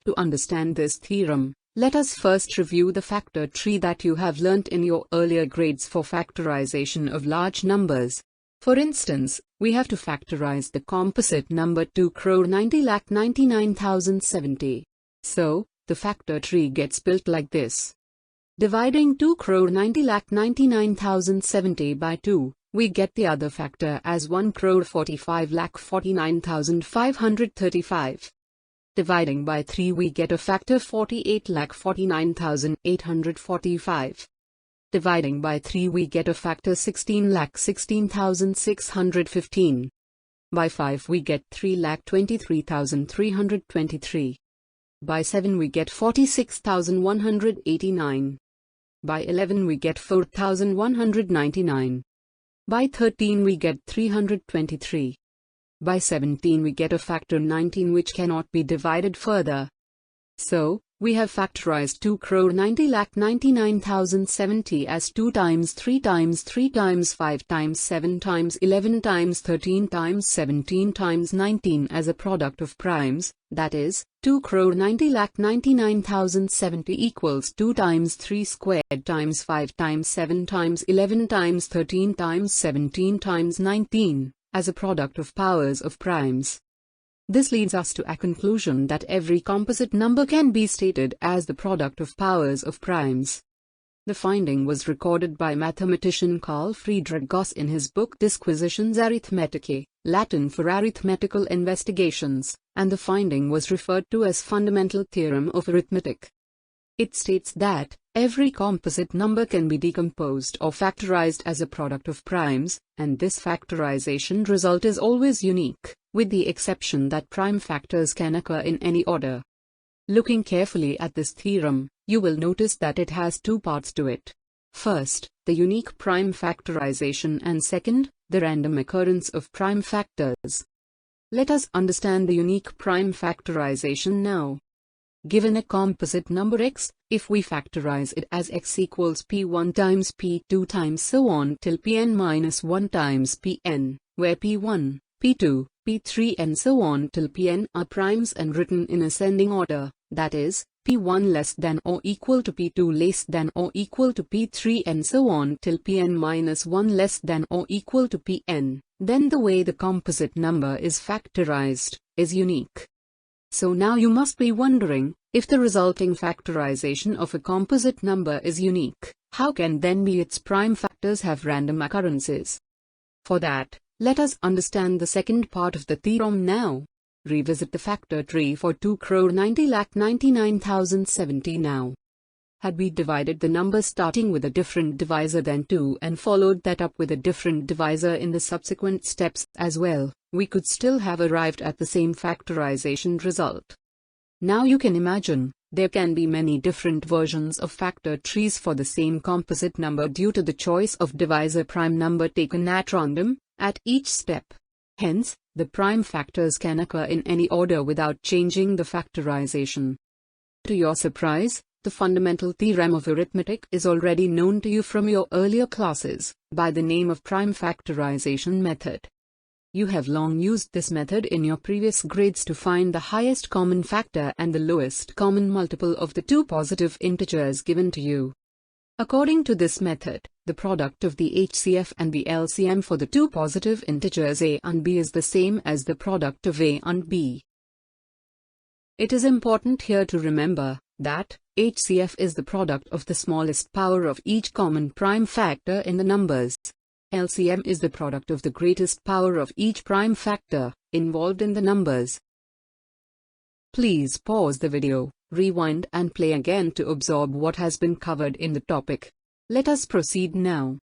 To understand this theorem, let us first review the factor tree that you have learnt in your earlier grades for factorization of large numbers. For instance, we have to factorize the composite number 2,90,99,070. So, the factor tree gets built like this. Dividing 2,90,99,070 by 2, we get the other factor as 1,45,49,535. Dividing by 3, we get a factor 48,49,845. Dividing by 3, we get a factor 16,16,615. By 5, we get 3,23,323. By 7, we get 46,189. By 11, we get 4,199. By 13, we get 323. By 17, we get a factor 19 which cannot be divided further. So, we have factorized 2,90,99,070 as 2 times 3 times 3 times 5 times 7 times 11 times 13 times 17 times 19 as a product of primes, that is, 2,90,99,070 equals 2 times 3 squared times 5 times 7 times 11 times 13 times 17 times 19, as a product of powers of primes. This leads us to a conclusion that every composite number can be stated as the product of powers of primes. The finding was recorded by mathematician Carl Friedrich Gauss in his book Disquisitiones Arithmeticae, Latin for Arithmetical Investigations, and the finding was referred to as Fundamental Theorem of Arithmetic. It states that every composite number can be decomposed or factorized as a product of primes, and this factorization result is always unique, with the exception that prime factors can occur in any order. Looking carefully at this theorem, you will notice that it has two parts to it. First, the unique prime factorization, and second, the random occurrence of prime factors. Let us understand the unique prime factorization now. Given a composite number x, if we factorize it as x equals p1 times p2 times so on till pn minus 1 times pn, where p1, p2, p3 and so on till pn are primes and written in ascending order, that is, p1 less than or equal to p2 less than or equal to p3 and so on till pn minus 1 less than or equal to pn, then the way the composite number is factorized is unique. So now you must be wondering, if the resulting factorization of a composite number is unique, how can then be its prime factors have random occurrences? For that, let us understand the second part of the theorem now. Revisit the factor tree for 2,90,99,070 now. Had we divided the number starting with a different divisor than 2 and followed that up with a different divisor in the subsequent steps as well, we could still have arrived at the same factorization result. Now you can imagine, there can be many different versions of factor trees for the same composite number due to the choice of divisor prime number taken at random, at each step. Hence, the prime factors can occur in any order without changing the factorization. To your surprise, the fundamental theorem of arithmetic is already known to you from your earlier classes, by the name of prime factorization method. You have long used this method in your previous grades to find the highest common factor and the lowest common multiple of the two positive integers given to you. According to this method, the product of the HCF and the LCM for the two positive integers a and b is the same as the product of a and b. It is important here to remember that HCF is the product of the smallest power of each common prime factor in the numbers. LCM is the product of the greatest power of each prime factor involved in the numbers. Please pause the video, rewind and play again to absorb what has been covered in the topic. Let us proceed now.